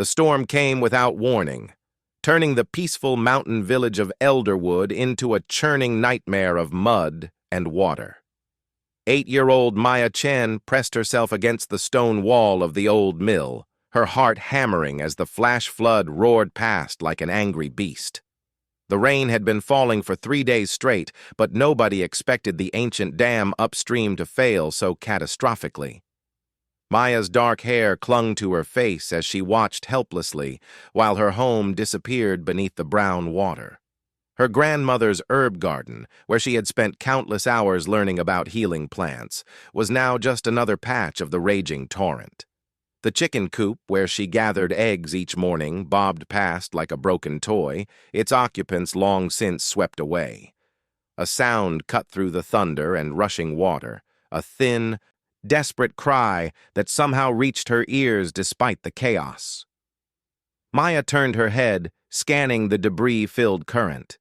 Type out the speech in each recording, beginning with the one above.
The storm came without warning, turning the peaceful mountain village of Elderwood into a churning nightmare of mud and water. 8-year-old Maya Chen pressed herself against the stone wall of the old mill, her heart hammering as the flash flood roared past like an angry beast. The rain had been falling for 3 days straight, but nobody expected the ancient dam upstream to fail so catastrophically. Maya's dark hair clung to her face as she watched helplessly while her home disappeared beneath the brown water. Her grandmother's herb garden, where she had spent countless hours learning about healing plants, was now just another patch of the raging torrent. The chicken coop, where she gathered eggs each morning, bobbed past like a broken toy, its occupants long since swept away. A sound cut through the thunder and rushing water, a thin, desperate cry that somehow reached her ears despite the chaos. Maya turned her head, scanning the debris-filled current.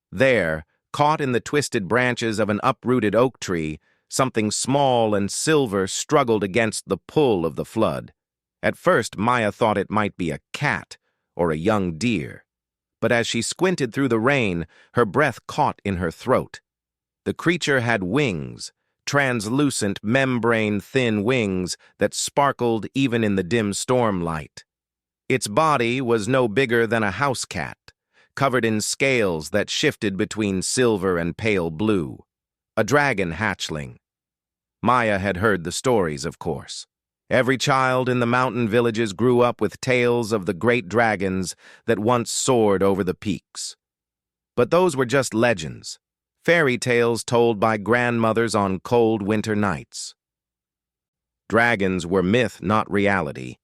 There, caught in the twisted branches of an uprooted oak tree, something small and silver struggled against the pull of the flood. At first, Maya thought it might be a cat or a young deer, but as she squinted through the rain, her breath caught in her throat. The creature had wings, translucent, membrane-thin wings that sparkled even in the dim storm light. Its body was no bigger than a house cat, covered in scales that shifted between silver and pale blue. A dragon hatchling. Maya had heard the stories, of course. Every child in the mountain villages grew up with tales of the great dragons that once soared over the peaks. But those were just legends, fairy tales told by grandmothers on cold winter nights. Dragons were myth, not reality,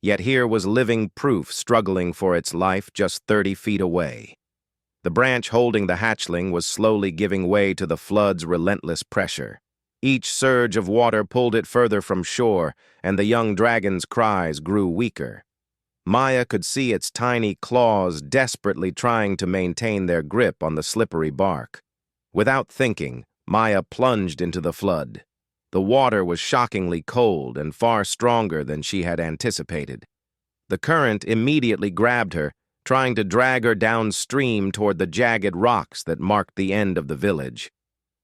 yet here was living proof struggling for its life just 30 feet away. The branch holding the hatchling was slowly giving way to the flood's relentless pressure. Each surge of water pulled it further from shore, and the young dragon's cries grew weaker. Maya could see its tiny claws desperately trying to maintain their grip on the slippery bark. Without thinking, Maya plunged into the flood. The water was shockingly cold and far stronger than she had anticipated. The current immediately grabbed her, trying to drag her downstream toward the jagged rocks that marked the end of the village.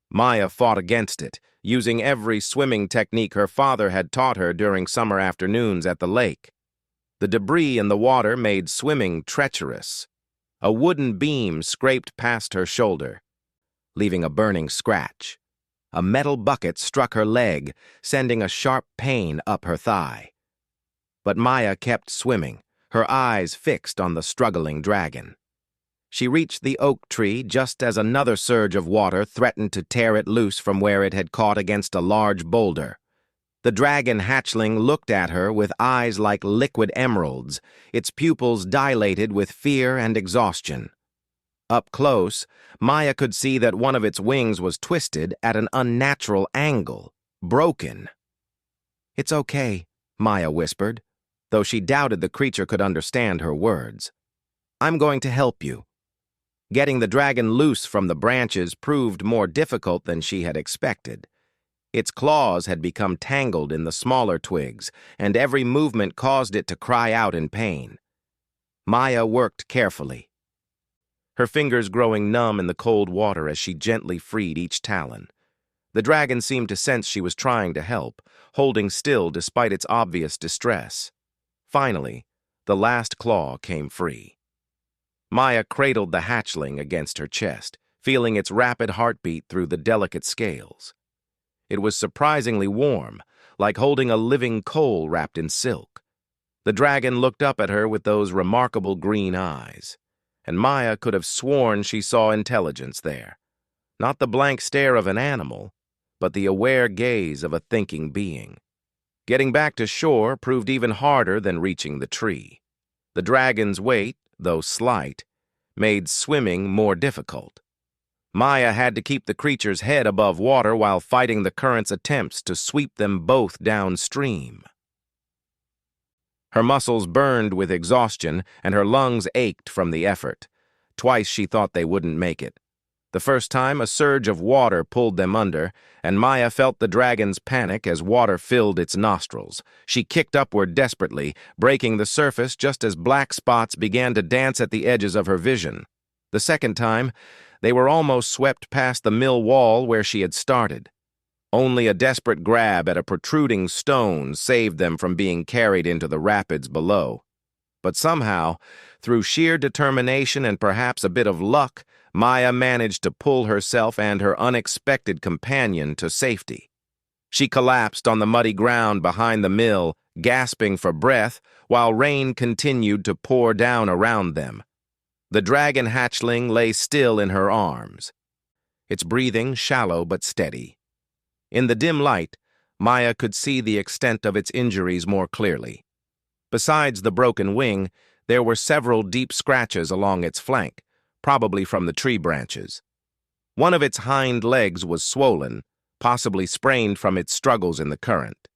Maya fought against it, using every swimming technique her father had taught her during summer afternoons at the lake. The debris in the water made swimming treacherous. A wooden beam scraped past her shoulder, leaving a burning scratch. A metal bucket struck her leg, sending a sharp pain up her thigh. But Maya kept swimming, her eyes fixed on the struggling dragon. She reached the oak tree just as another surge of water threatened to tear it loose from where it had caught against a large boulder. The dragon hatchling looked at her with eyes like liquid emeralds, its pupils dilated with fear and exhaustion. Up close, Maya could see that one of its wings was twisted at an unnatural angle, broken. "It's okay," Maya whispered, though she doubted the creature could understand her words. "I'm going to help you." Getting the dragon loose from the branches proved more difficult than she had expected. Its claws had become tangled in the smaller twigs, and every movement caused it to cry out in pain. Maya worked carefully, her fingers growing numb in the cold water as she gently freed each talon. The dragon seemed to sense she was trying to help, holding still despite its obvious distress. Finally, the last claw came free. Maya cradled the hatchling against her chest, feeling its rapid heartbeat through the delicate scales. It was surprisingly warm, like holding a living coal wrapped in silk. The dragon looked up at her with those remarkable green eyes, and Maya could have sworn she saw intelligence there. Not the blank stare of an animal, but the aware gaze of a thinking being. Getting back to shore proved even harder than reaching the tree. The dragon's weight, though slight, made swimming more difficult. Maya had to keep the creature's head above water while fighting the current's attempts to sweep them both downstream. Her muscles burned with exhaustion, and her lungs ached from the effort. Twice she thought they wouldn't make it. The first time, a surge of water pulled them under, and Maya felt the dragon's panic as water filled its nostrils. She kicked upward desperately, breaking the surface just as black spots began to dance at the edges of her vision. The second time, they were almost swept past the mill wall where she had started. Only a desperate grab at a protruding stone saved them from being carried into the rapids below. But somehow, through sheer determination and perhaps a bit of luck, Maya managed to pull herself and her unexpected companion to safety. She collapsed on the muddy ground behind the mill, gasping for breath, while rain continued to pour down around them. The dragon hatchling lay still in her arms, its breathing shallow but steady. In the dim light, Maya could see the extent of its injuries more clearly. Besides the broken wing, there were several deep scratches along its flank, probably from the tree branches. One of its hind legs was swollen, possibly sprained from its struggles in the current.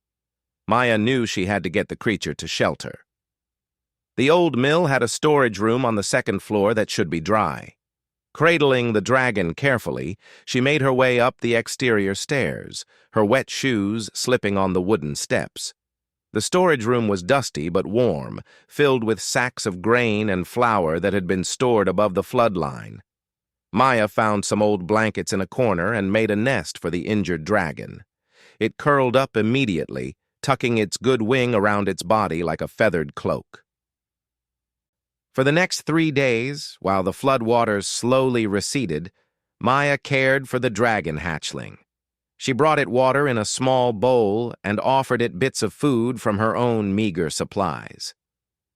Maya knew she had to get the creature to shelter. The old mill had a storage room on the second floor that should be dry. Cradling the dragon carefully, she made her way up the exterior stairs, her wet shoes slipping on the wooden steps. The storage room was dusty but warm, filled with sacks of grain and flour that had been stored above the flood line. Maya found some old blankets in a corner and made a nest for the injured dragon. It curled up immediately, tucking its good wing around its body like a feathered cloak. For the next 3 days, while the floodwaters slowly receded, Maya cared for the dragon hatchling. She brought it water in a small bowl and offered it bits of food from her own meager supplies.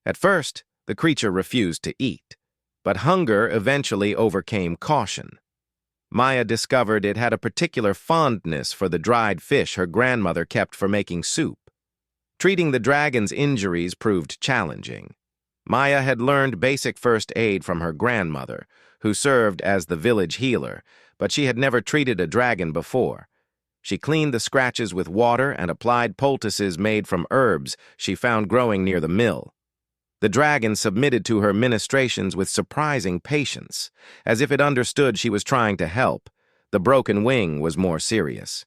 At first, the creature refused to eat, but hunger eventually overcame caution. Maya discovered it had a particular fondness for the dried fish her grandmother kept for making soup. Treating the dragon's injuries proved challenging. Maya had learned basic first aid from her grandmother, who served as the village healer, but she had never treated a dragon before. She cleaned the scratches with water and applied poultices made from herbs she found growing near the mill. The dragon submitted to her ministrations with surprising patience, as if it understood she was trying to help. The broken wing was more serious.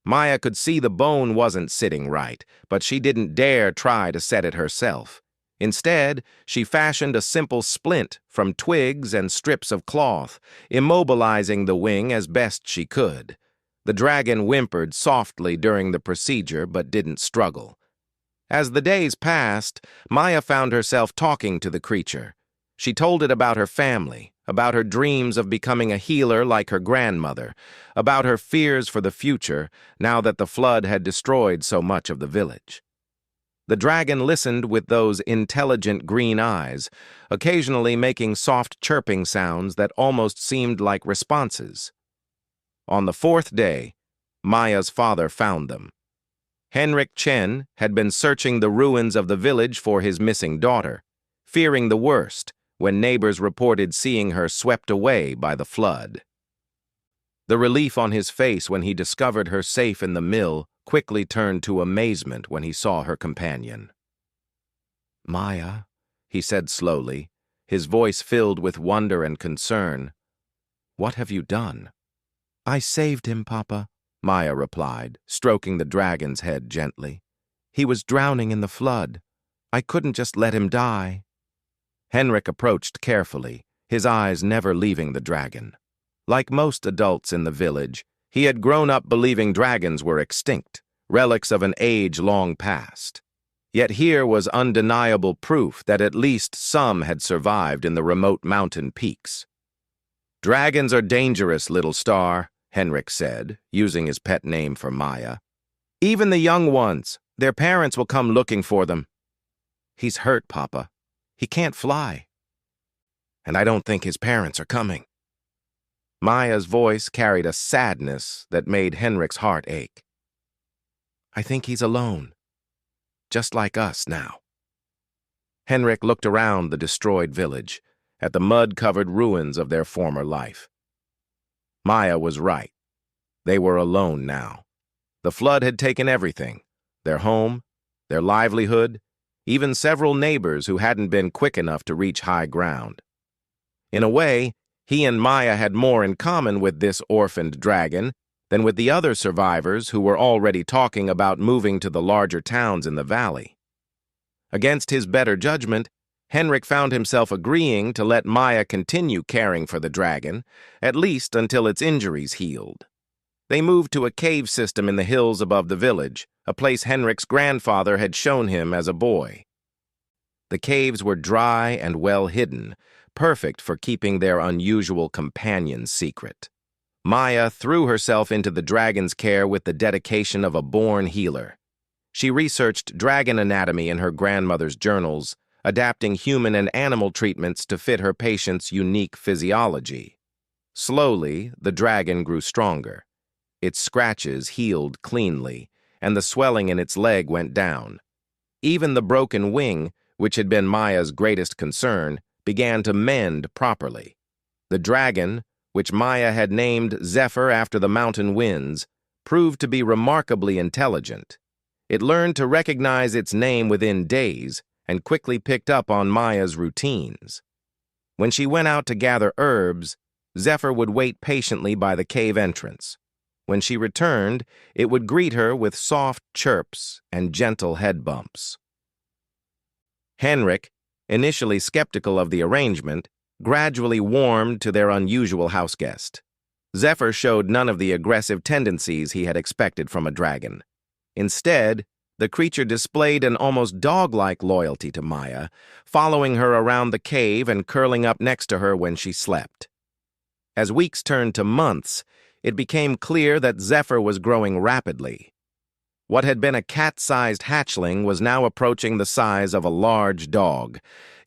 Maya could see the bone wasn't sitting right, but she didn't dare try to set it herself. Instead, she fashioned a simple splint from twigs and strips of cloth, immobilizing the wing as best she could. The dragon whimpered softly during the procedure but didn't struggle. As the days passed, Maya found herself talking to the creature. She told it about her family, about her dreams of becoming a healer like her grandmother, about her fears for the future now that the flood had destroyed so much of the village. The dragon listened with those intelligent green eyes, occasionally making soft chirping sounds that almost seemed like responses. On the 4th day, Maya's father found them. Henrik Chen had been searching the ruins of the village for his missing daughter, fearing the worst when neighbors reported seeing her swept away by the flood. The relief on his face when he discovered her safe in the mill quickly turned to amazement when he saw her companion. "Maya," he said slowly, his voice filled with wonder and concern, "what have you done?" "I saved him, Papa," Maya replied, stroking the dragon's head gently. "He was drowning in the flood. I couldn't just let him die." Henrik approached carefully, his eyes never leaving the dragon. Like most adults in the village, he had grown up believing dragons were extinct, relics of an age long past. Yet here was undeniable proof that at least some had survived in the remote mountain peaks. "Dragons are dangerous, little star," Henrik said, using his pet name for Maya. "Even the young ones, their parents will come looking for them." "He's hurt, Papa. He can't fly. And I don't think his parents are coming." Maya's voice carried a sadness that made Henrik's heart ache. "I think he's alone, just like us now." Henrik looked around the destroyed village, at the mud-covered ruins of their former life. Maya was right. They were alone now. The flood had taken everything, their home, their livelihood, even several neighbors who hadn't been quick enough to reach high ground. In a way, He and Maya had more in common with this orphaned dragon than with the other survivors who were already talking about moving to the larger towns in the valley. Against his better judgment, Henrik found himself agreeing to let Maya continue caring for the dragon, at least until its injuries healed. They moved to a cave system in the hills above the village, a place Henrik's grandfather had shown him as a boy. The caves were dry and well hidden, perfect for keeping their unusual companion secret. Maya threw herself into the dragon's care with the dedication of a born healer. She researched dragon anatomy in her grandmother's journals, adapting human and animal treatments to fit her patient's unique physiology. Slowly, the dragon grew stronger. Its scratches healed cleanly, and the swelling in its leg went down. Even the broken wing, which had been Maya's greatest concern, began to mend properly. The dragon, which Maya had named Zephyr after the mountain winds, proved to be remarkably intelligent. It learned to recognize its name within days and quickly picked up on Maya's routines. When she went out to gather herbs, Zephyr would wait patiently by the cave entrance. When she returned, it would greet her with soft chirps and gentle head bumps. Henrik, initially skeptical of the arrangement, gradually warmed to their unusual houseguest. Zephyr showed none of the aggressive tendencies he had expected from a dragon. Instead, the creature displayed an almost dog-like loyalty to Maya, following her around the cave and curling up next to her when she slept. As weeks turned to months, it became clear that Zephyr was growing rapidly. What had been a cat-sized hatchling was now approaching the size of a large dog.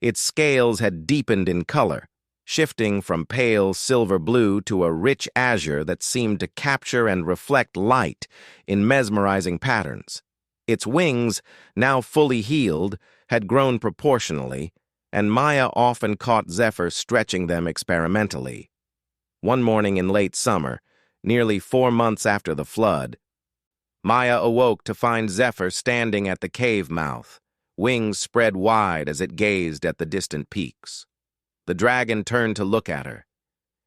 Its scales had deepened in color, shifting from pale silver blue to a rich azure that seemed to capture and reflect light in mesmerizing patterns. Its wings, now fully healed, had grown proportionally, and Maya often caught Zephyr stretching them experimentally. One morning in late summer, nearly 4 months after the flood, Maya awoke to find Zephyr standing at the cave mouth, wings spread wide as it gazed at the distant peaks. The dragon turned to look at her,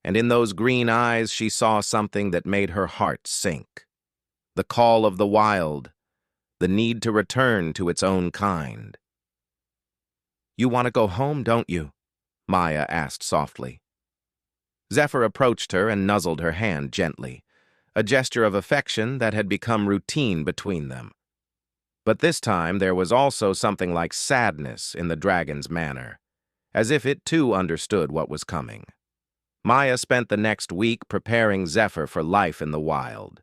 and in those green eyes she saw something that made her heart sink. The call of the wild, the need to return to its own kind. "You want to go home, don't you?" Maya asked softly. Zephyr approached her and nuzzled her hand gently, a gesture of affection that had become routine between them. But this time there was also something like sadness in the dragon's manner, as if it too understood what was coming. Maya spent the next week preparing Zephyr for life in the wild.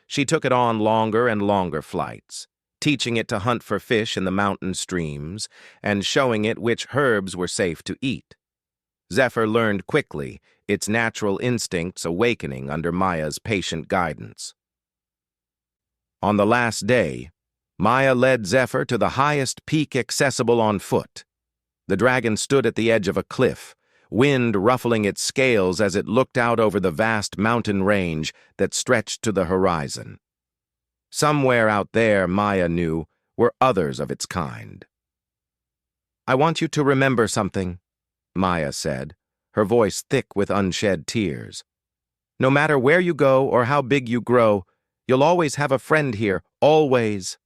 She took it on longer and longer flights, teaching it to hunt for fish in the mountain streams and showing it which herbs were safe to eat. Zephyr learned quickly, its natural instincts awakening under Maya's patient guidance. On the last day, Maya led Zephyr to the highest peak accessible on foot. The dragon stood at the edge of a cliff, wind ruffling its scales as it looked out over the vast mountain range that stretched to the horizon. Somewhere out there, Maya knew, were others of its kind. "I want you to remember something," Maya said, her voice thick with unshed tears. "No matter where you go or how big you grow, you'll always have a friend here, always."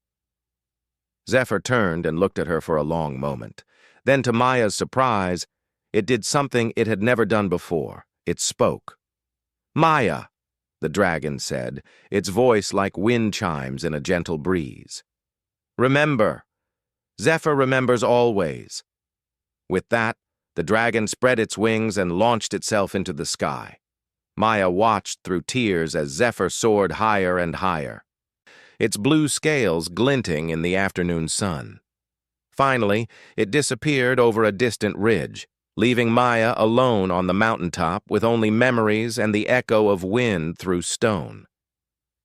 Zephyr turned and looked at her for a long moment. Then, to Maya's surprise, it did something it had never done before. It spoke. "Maya," the dragon said, its voice like wind chimes in a gentle breeze. "Remember. Zephyr remembers always." With that, the dragon spread its wings and launched itself into the sky. Maya watched through tears as Zephyr soared higher and higher, its blue scales glinting in the afternoon sun. Finally, it disappeared over a distant ridge, leaving Maya alone on the mountaintop with only memories and the echo of wind through stone.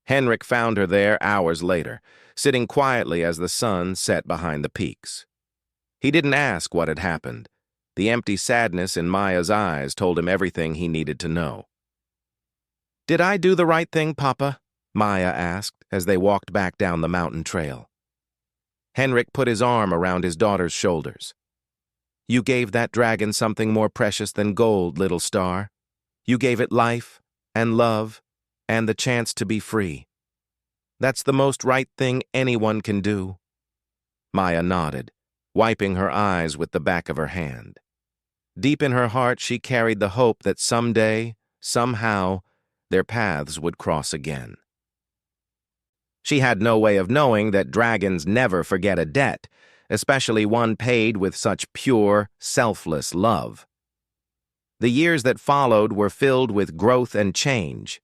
Henrik found her there hours later, sitting quietly as the sun set behind the peaks. He didn't ask what had happened. The empty sadness in Maya's eyes told him everything he needed to know. "Did I do the right thing, Papa?" Maya asked as they walked back down the mountain trail. Henrik put his arm around his daughter's shoulders. "You gave that dragon something more precious than gold, little star. You gave it life and love and the chance to be free. That's the most right thing anyone can do." Maya nodded, wiping her eyes with the back of her hand. Deep in her heart, she carried the hope that someday, somehow, their paths would cross again. She had no way of knowing that dragons never forget a debt, especially one paid with such pure, selfless love. The years that followed were filled with growth and change.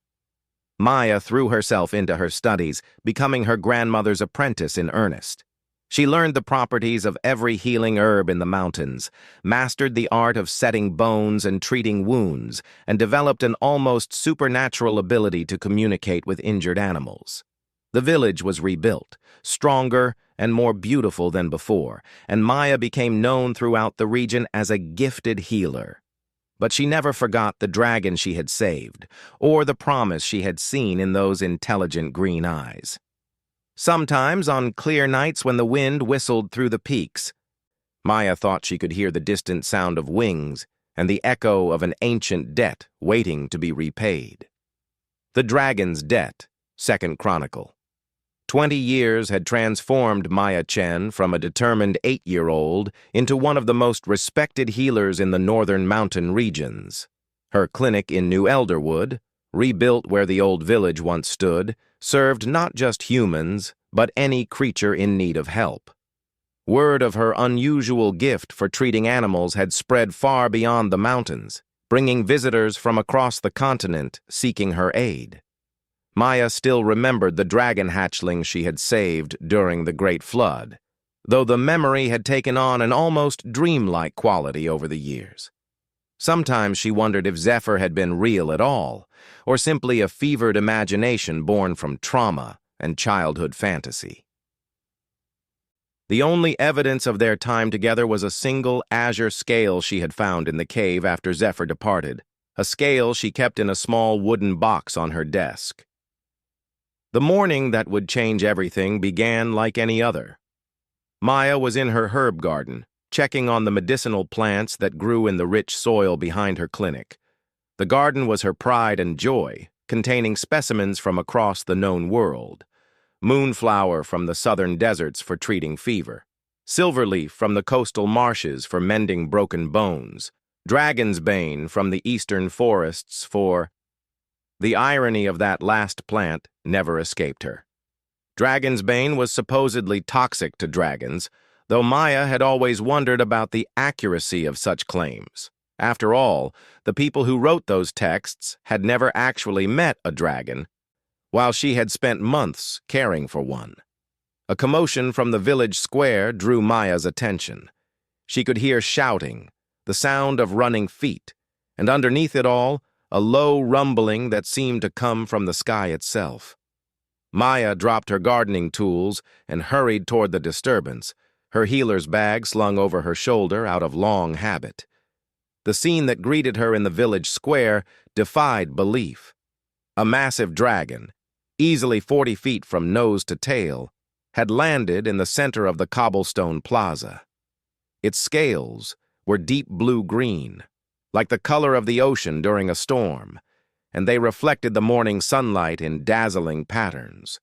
Maya threw herself into her studies, becoming her grandmother's apprentice in earnest. She learned the properties of every healing herb in the mountains, mastered the art of setting bones and treating wounds, and developed an almost supernatural ability to communicate with injured animals. The village was rebuilt, stronger and more beautiful than before, and Maya became known throughout the region as a gifted healer. But she never forgot the dragon she had saved, or the promise she had seen in those intelligent green eyes. Sometimes, on clear nights when the wind whistled through the peaks, Maya thought she could hear the distant sound of wings and the echo of an ancient debt waiting to be repaid. The Dragon's Debt, Second Chronicle. 20 years had transformed Maya Chen from a determined 8-year-old into one of the most respected healers in the northern mountain regions. Her clinic in New Elderwood, rebuilt where the old village once stood, served not just humans, but any creature in need of help. Word of her unusual gift for treating animals had spread far beyond the mountains, bringing visitors from across the continent seeking her aid. Maya still remembered the dragon hatchling she had saved during the Great Flood, though the memory had taken on an almost dreamlike quality over the years. Sometimes she wondered if Zephyr had been real at all, or simply a fevered imagination born from trauma and childhood fantasy. The only evidence of their time together was a single azure scale she had found in the cave after Zephyr departed, a scale she kept in a small wooden box on her desk. The morning that would change everything began like any other. Maya was in her herb garden, checking on the medicinal plants that grew in the rich soil behind her clinic. The garden was her pride and joy, containing specimens from across the known world. Moonflower from the southern deserts for treating fever, silverleaf from the coastal marshes for mending broken bones, dragon's bane from the eastern forests for... The irony of that last plant never escaped her. Dragon's bane was supposedly toxic to dragons, though Maya had always wondered about the accuracy of such claims. After all, the people who wrote those texts had never actually met a dragon, while she had spent months caring for one. A commotion from the village square drew Maya's attention. She could hear shouting, the sound of running feet, and underneath it all, a low rumbling that seemed to come from the sky itself. Maya dropped her gardening tools and hurried toward the disturbance, her healer's bag slung over her shoulder out of long habit. The scene that greeted her in the village square defied belief. A massive dragon, easily 40 feet from nose to tail, had landed in the center of the cobblestone plaza. Its scales were deep blue-green, like the color of the ocean during a storm, and they reflected the morning sunlight in dazzling patterns.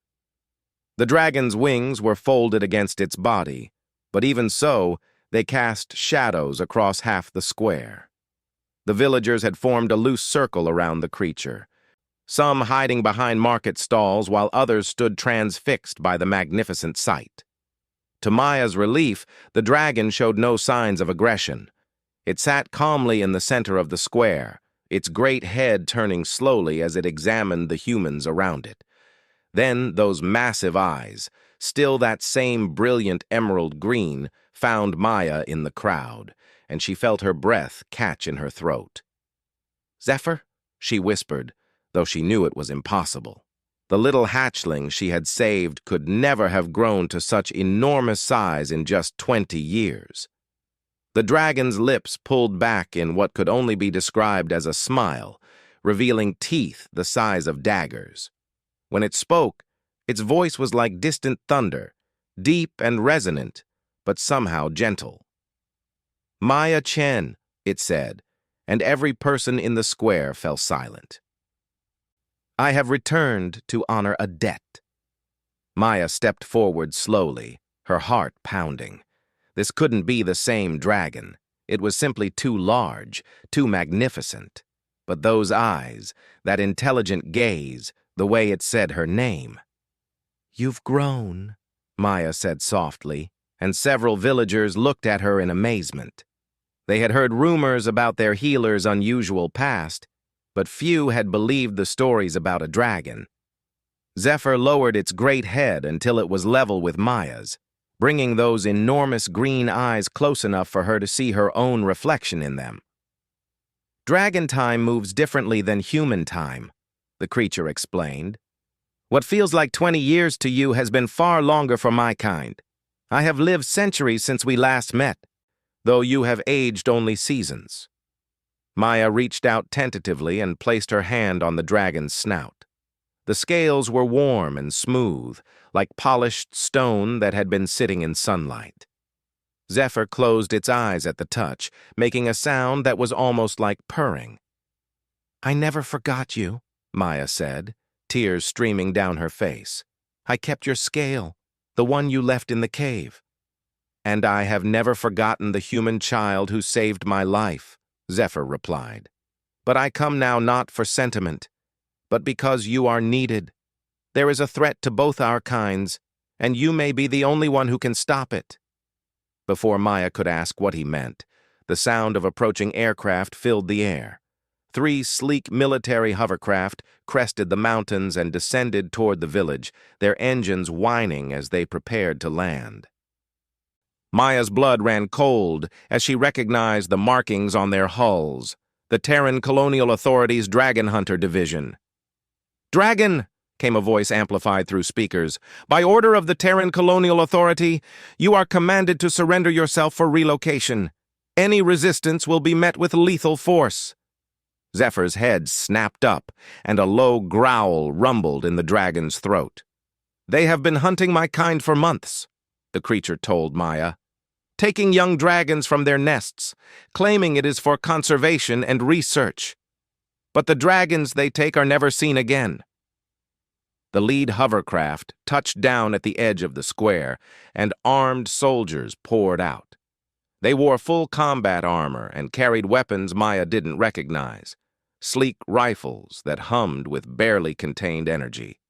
The dragon's wings were folded against its body, but even so, they cast shadows across half the square. The villagers had formed a loose circle around the creature, some hiding behind market stalls while others stood transfixed by the magnificent sight. To Maya's relief, the dragon showed no signs of aggression. It sat calmly in the center of the square, its great head turning slowly as it examined the humans around it. Then those massive eyes, still that same brilliant emerald green, found Maya in the crowd, and she felt her breath catch in her throat. "Zephyr?" she whispered, though she knew it was impossible. The little hatchling she had saved could never have grown to such enormous size in just 20 years. The dragon's lips pulled back in what could only be described as a smile, revealing teeth the size of daggers. When it spoke, its voice was like distant thunder, deep and resonant, but somehow gentle. "Maya Chen," it said, and every person in the square fell silent. I have returned to honor a debt. Maya stepped forward slowly, her heart pounding. This couldn't be the same dragon. It was simply too large, too magnificent. But those eyes, that intelligent gaze, the way it said her name. "You've grown," Maya said softly, and several villagers looked at her in amazement. They had heard rumors about their healer's unusual past, but few had believed the stories about a dragon. Zephyr lowered its great head until it was level with Maya's, bringing those enormous green eyes close enough for her to see her own reflection in them. "Dragon time moves differently than human time," the creature explained. "What feels like 20 years to you has been far longer for my kind. I have lived centuries since we last met, though you have aged only seasons." Maya reached out tentatively and placed her hand on the dragon's snout. The scales were warm and smooth, like polished stone that had been sitting in sunlight. Zephyr closed its eyes at the touch, making a sound that was almost like purring. "I never forgot you," Maya said, tears streaming down her face. "I kept your scale, the one you left in the cave." "And I have never forgotten the human child who saved my life," Zephyr replied. "But I come now not for sentiment, but because you are needed. There is a threat to both our kinds, and you may be the only one who can stop it." Before Maya could ask what he meant, the sound of approaching aircraft filled the air. 3 sleek military hovercraft crested the mountains and descended toward the village, their engines whining as they prepared to land. Maya's blood ran cold as she recognized the markings on their hulls, the Terran Colonial Authority's Dragon Hunter Division. "Dragon!" came a voice amplified through speakers. "By order of the Terran Colonial Authority, you are commanded to surrender yourself for relocation. Any resistance will be met with lethal force." Zephyr's head snapped up, and a low growl rumbled in the dragon's throat. "They have been hunting my kind for months," the creature told Maya, "taking young dragons from their nests, claiming it is for conservation and research. But the dragons they take are never seen again." The lead hovercraft touched down at the edge of the square, and armed soldiers poured out. They wore full combat armor and carried weapons Maya didn't recognize, sleek rifles that hummed with barely contained energy.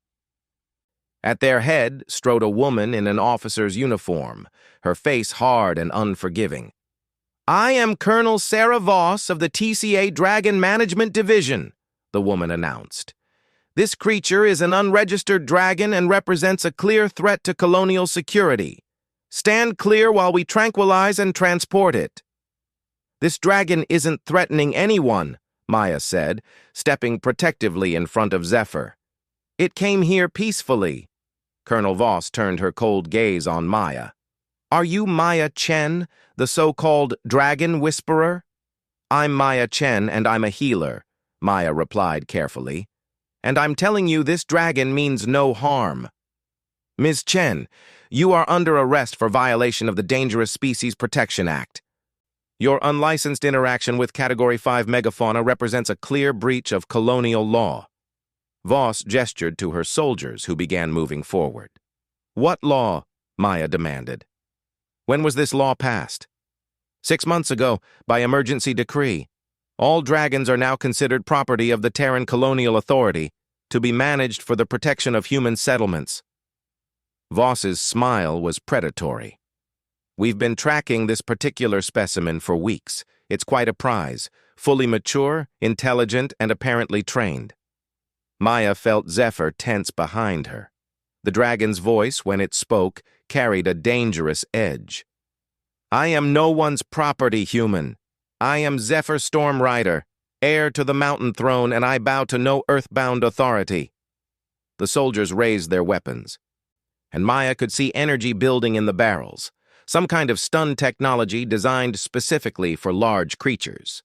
At their head strode a woman in an officer's uniform, her face hard and unforgiving. "I am Colonel Sarah Voss of the TCA Dragon Management Division," the woman announced. "This creature is an unregistered dragon and represents a clear threat to colonial security. Stand clear while we tranquilize and transport it." "This dragon isn't threatening anyone," Maya said, stepping protectively in front of Zephyr. "It came here peacefully." Colonel Voss turned her cold gaze on Maya. "Are you Maya Chen, the so-called Dragon Whisperer?" "I'm Maya Chen, and I'm a healer," Maya replied carefully. "And I'm telling you this dragon means no harm." "Ms. Chen, you are under arrest for violation of the Dangerous Species Protection Act. Your unlicensed interaction with Category 5 megafauna represents a clear breach of colonial law." Voss gestured to her soldiers, who began moving forward. "What law?" Maya demanded. "When was this law passed?" 6 months ago, by emergency decree. All dragons are now considered property of the Terran Colonial Authority, to be managed for the protection of human settlements." Voss's smile was predatory. "We've been tracking this particular specimen for weeks. It's quite a prize, fully mature, intelligent, and apparently trained." Maya felt Zephyr tense behind her. The dragon's voice, when it spoke, carried a dangerous edge. "I am no one's property, human. I am Zephyr Stormrider, heir to the mountain throne, and I bow to no earthbound authority." The soldiers raised their weapons, and Maya could see energy building in the barrels, some kind of stun technology designed specifically for large creatures.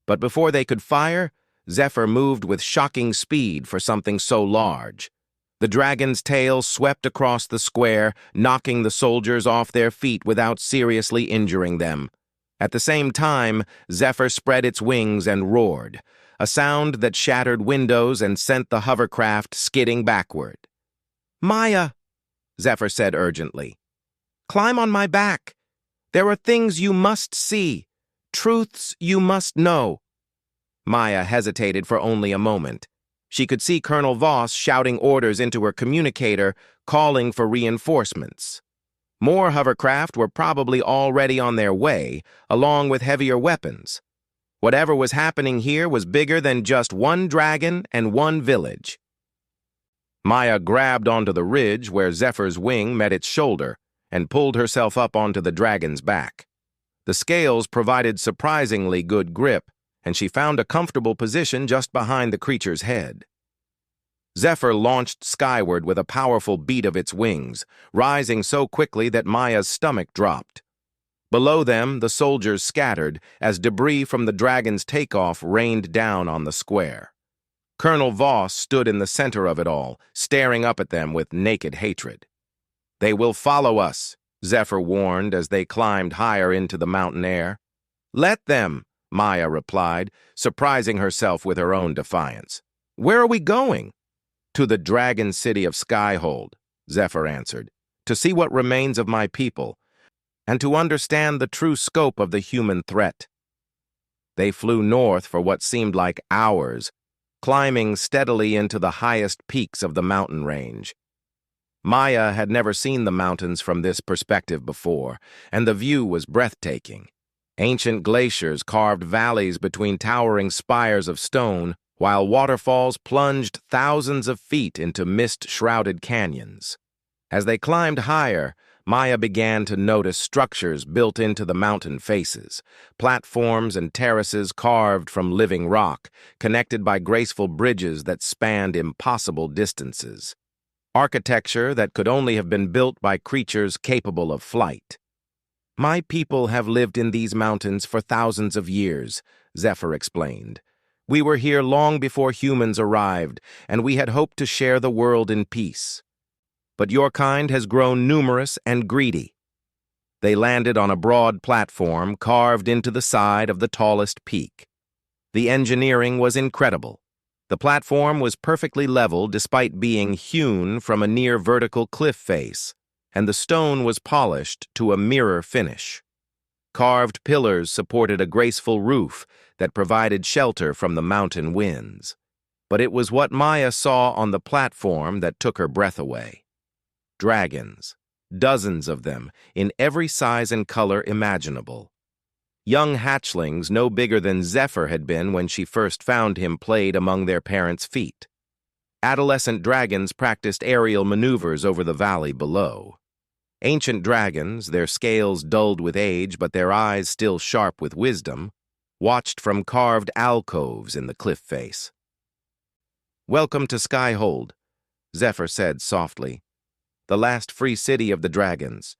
But before they could fire, Zephyr moved with shocking speed for something so large. The dragon's tail swept across the square, knocking the soldiers off their feet without seriously injuring them. At the same time, Zephyr spread its wings and roared, a sound that shattered windows and sent the hovercraft skidding backward. "Maya," Zephyr said urgently, "climb on my back. There are things you must see, truths you must know." Maya hesitated for only a moment. She could see Colonel Voss shouting orders into her communicator, calling for reinforcements. More hovercraft were probably already on their way, along with heavier weapons. Whatever was happening here was bigger than just one dragon and one village. Maya grabbed onto the ridge where Zephyr's wing met its shoulder and pulled herself up onto the dragon's back. The scales provided surprisingly good grip, and she found a comfortable position just behind the creature's head. Zephyr launched skyward with a powerful beat of its wings, rising so quickly that Maya's stomach dropped. Below them, the soldiers scattered as debris from the dragon's takeoff rained down on the square. Colonel Voss stood in the center of it all, staring up at them with naked hatred. "They will follow us," Zephyr warned as they climbed higher into the mountain air. "Let them," Maya replied, surprising herself with her own defiance. "Where are we going?" "To the dragon city of Skyhold," Zephyr answered, "to see what remains of my people, and to understand the true scope of the human threat." They flew north for what seemed like hours, climbing steadily into the highest peaks of the mountain range. Maya had never seen the mountains from this perspective before, and the view was breathtaking. Ancient glaciers carved valleys between towering spires of stone, while waterfalls plunged thousands of feet into mist-shrouded canyons. As they climbed higher, Maya began to notice structures built into the mountain faces, platforms and terraces carved from living rock, connected by graceful bridges that spanned impossible distances. Architecture that could only have been built by creatures capable of flight. "My people have lived in these mountains for thousands of years," Zephyr explained. "We were here long before humans arrived, and we had hoped to share the world in peace. But your kind has grown numerous and greedy." They landed on a broad platform carved into the side of the tallest peak. The engineering was incredible. The platform was perfectly level despite being hewn from a near-vertical cliff face, and the stone was polished to a mirror finish. Carved pillars supported a graceful roof that provided shelter from the mountain winds. But it was what Maya saw on the platform that took her breath away. Dragons, dozens of them, in every size and color imaginable. Young hatchlings no bigger than Zephyr had been when she first found him played among their parents' feet. Adolescent dragons practiced aerial maneuvers over the valley below. Ancient dragons, their scales dulled with age but their eyes still sharp with wisdom, watched from carved alcoves in the cliff face. "Welcome to Skyhold," Zephyr said softly. "The last free city of the dragons."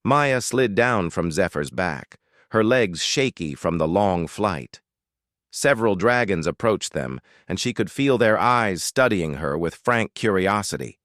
Maya slid down from Zephyr's back, her legs shaky from the long flight. Several dragons approached them, and she could feel their eyes studying her with frank curiosity.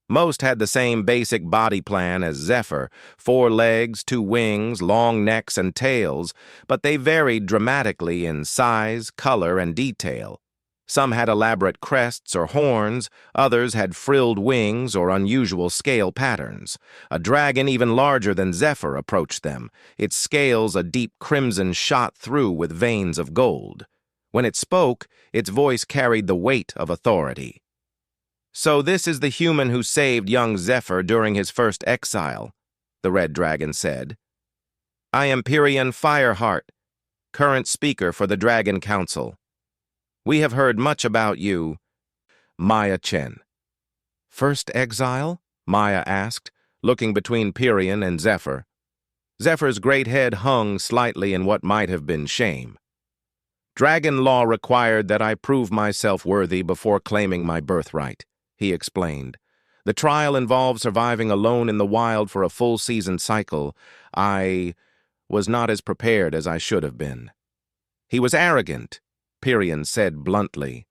Most had the same basic body plan as Zephyr, 4 legs, 2 wings, long necks, and tails, but they varied dramatically in size, color, and detail. Some had elaborate crests or horns, others had frilled wings or unusual scale patterns. A dragon even larger than Zephyr approached them, its scales a deep crimson shot through with veins of gold. When it spoke, its voice carried the weight of authority. "So this is the human who saved young Zephyr during his first exile," the red dragon said. "I am Pyrian Fireheart, current speaker for the Dragon Council. We have heard much about you, Maya Chen." "First exile?" Maya asked, looking between Pyrian and Zephyr. Zephyr's great head hung slightly in what might have been shame. "Dragon law required that I prove myself worthy before claiming my birthright," he explained. "The trial involved surviving alone in the wild for a full season cycle. I was not as prepared as I should have been." "He was arrogant," Pyrian said bluntly.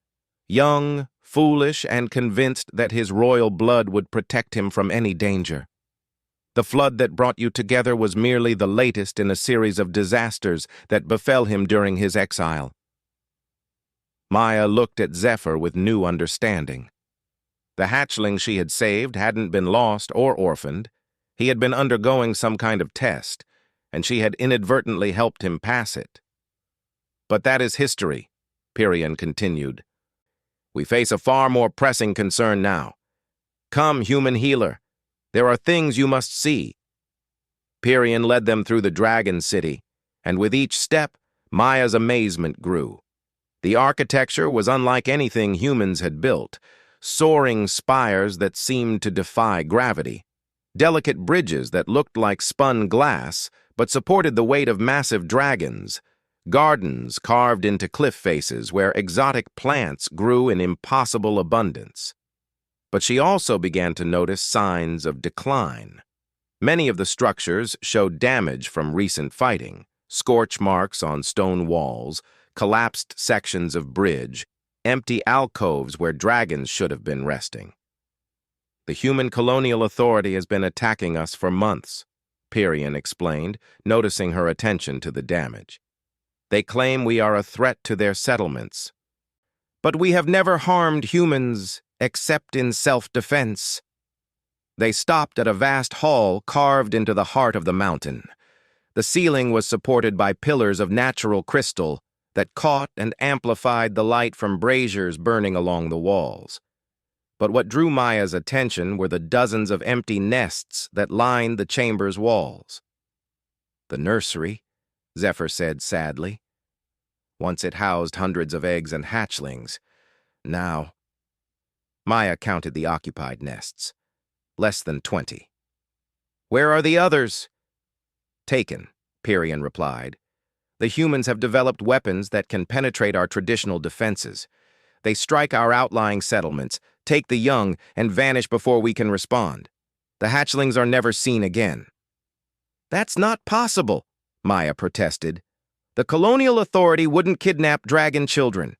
"Young, foolish, and convinced that his royal blood would protect him from any danger." The flood that brought you together was merely the latest in a series of disasters that befell him during his exile. Maya looked at Zephyr with new understanding. The hatchling she had saved hadn't been lost or orphaned. He had been undergoing some kind of test, and she had inadvertently helped him pass it. But that is history, Pyrian continued. We face a far more pressing concern now. Come, human healer. There are things you must see. Pyrian led them through the Dragon City, and with each step, Maya's amazement grew. The architecture was unlike anything humans had built, soaring spires that seemed to defy gravity, delicate bridges that looked like spun glass but supported the weight of massive dragons, gardens carved into cliff faces where exotic plants grew in impossible abundance. But she also began to notice signs of decline. Many of the structures showed damage from recent fighting, scorch marks on stone walls, collapsed sections of bridge, empty alcoves where dragons should have been resting. The human colonial authority has been attacking us for months, Pyrian explained, noticing her attention to the damage. They claim we are a threat to their settlements. But we have never harmed humans except in self-defense. They stopped at a vast hall carved into the heart of the mountain. The ceiling was supported by pillars of natural crystal that caught and amplified the light from braziers burning along the walls. But what drew Maya's attention were the dozens of empty nests that lined the chamber's walls. The nursery, Zephyr said sadly. Once it housed hundreds of eggs and hatchlings. Now, Maya counted the occupied nests. Less than 20. Where are the others? Taken, Pyrian replied. The humans have developed weapons that can penetrate our traditional defenses. They strike our outlying settlements, take the young, and vanish before we can respond. The hatchlings are never seen again. That's not possible, Maya protested. The colonial authority wouldn't kidnap dragon children.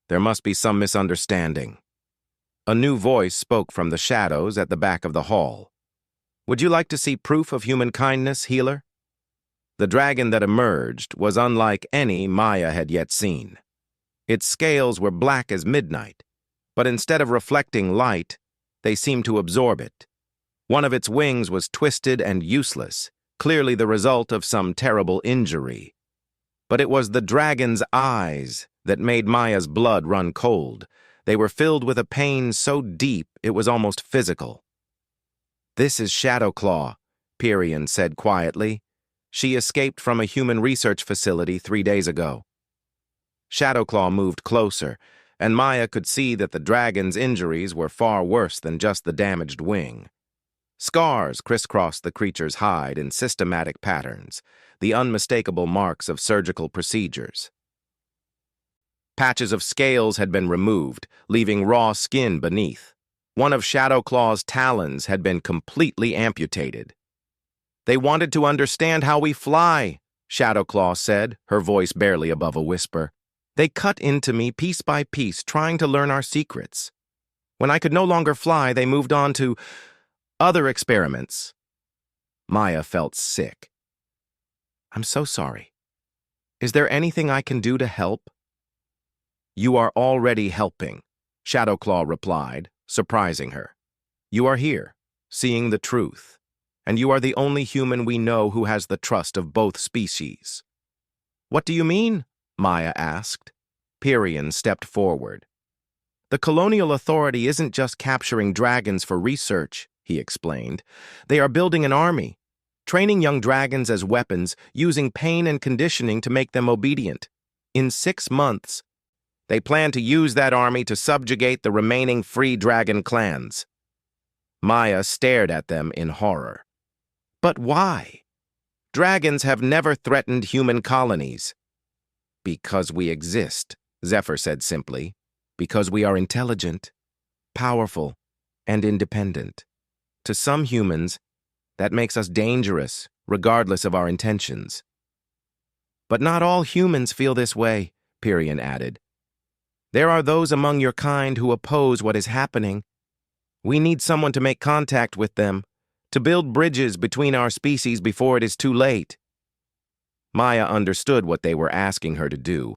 There must be some misunderstanding. A new voice spoke from the shadows at the back of the hall. Would you like to see proof of human kindness, healer? The dragon that emerged was unlike any Maya had yet seen. Its scales were black as midnight, but instead of reflecting light, they seemed to absorb it. One of its wings was twisted and useless, clearly the result of some terrible injury. But it was the dragon's eyes that made Maya's blood run cold. They were filled with a pain so deep it was almost physical. This is Shadowclaw, Pyrian said quietly. She escaped from a human research facility 3 days ago. Shadowclaw moved closer, and Maya could see that the dragon's injuries were far worse than just the damaged wing. Scars crisscrossed the creature's hide in systematic patterns, the unmistakable marks of surgical procedures. Patches of scales had been removed, leaving raw skin beneath. One of Shadowclaw's talons had been completely amputated. They wanted to understand how we fly, Shadowclaw said, her voice barely above a whisper. They cut into me piece by piece, trying to learn our secrets. When I could no longer fly, they moved on to other experiments. Maya felt sick. I'm so sorry. Is there anything I can do to help? You are already helping, Shadowclaw replied, surprising her. You are here, seeing the truth, and you are the only human we know who has the trust of both species. What do you mean? Maya asked. Pyrian stepped forward. The colonial authority isn't just capturing dragons for research, he explained. They are building an army, training young dragons as weapons, using pain and conditioning to make them obedient. In 6 months, they plan to use that army to subjugate the remaining free dragon clans. Maya stared at them in horror. But why? Dragons have never threatened human colonies. Because we exist, Zephyr said simply. Because we are intelligent, powerful, and independent. To some humans, that makes us dangerous, regardless of our intentions. But not all humans feel this way, Pyrian added. There are those among your kind who oppose what is happening. We need someone to make contact with them, To build bridges between our species before it is too late. Maya understood what they were asking her to do,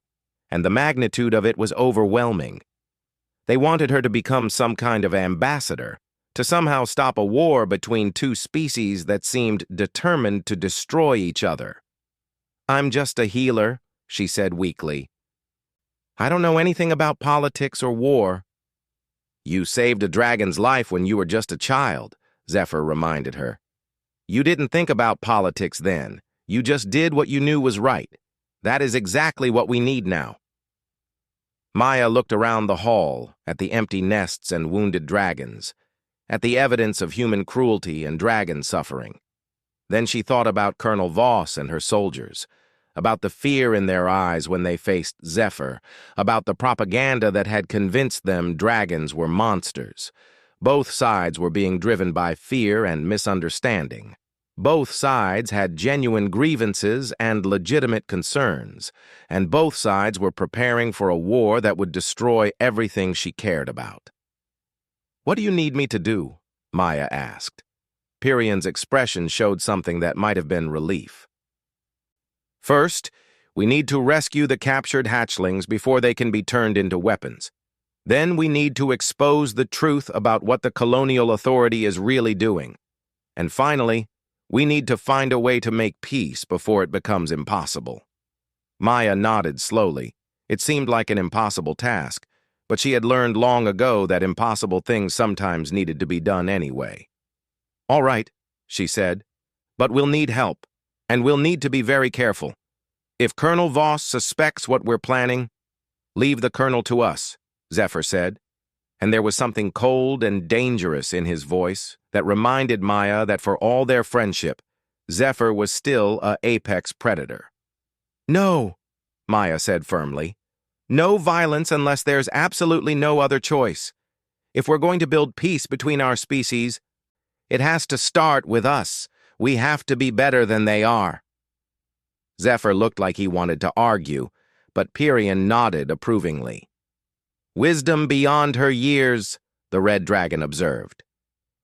and the magnitude of it was overwhelming. They wanted her to become some kind of ambassador, to somehow stop a war between two species that seemed determined to destroy each other. "I'm just a healer," she said weakly. "I don't know anything about politics or war." "You saved a dragon's life when you were just a child," Zephyr reminded her. "You didn't think about politics then. You just did what you knew was right. That is exactly what we need now." Maya looked around the hall, at the empty nests and wounded dragons, at the evidence of human cruelty and dragon suffering. Then she thought about Colonel Voss and her soldiers, about the fear in their eyes when they faced Zephyr, about the propaganda that had convinced them dragons were monsters. Both sides were being driven by fear and misunderstanding. Both sides had genuine grievances and legitimate concerns, and both sides were preparing for a war that would destroy everything she cared about. "What do you need me to do?" Maya asked. Pyrion's expression showed something that might have been relief. "First, we need to rescue the captured hatchlings before they can be turned into weapons. Then we need to expose the truth about what the colonial authority is really doing. And finally, we need to find a way to make peace before it becomes impossible." Maya nodded slowly. It seemed like an impossible task, but she had learned long ago that impossible things sometimes needed to be done anyway. "All right," she said, "but we'll need help, and we'll need to be very careful. If Colonel Voss suspects what we're planning, leave the colonel to us," Zephyr said, and there was something cold and dangerous in his voice that reminded Maya that for all their friendship, Zephyr was still an apex predator. "No," Maya said firmly. "No violence unless there's absolutely no other choice. If we're going to build peace between our species, it has to start with us. We have to be better than they are." Zephyr looked like he wanted to argue, but Pyrion nodded approvingly. "Wisdom beyond her years," the red dragon observed.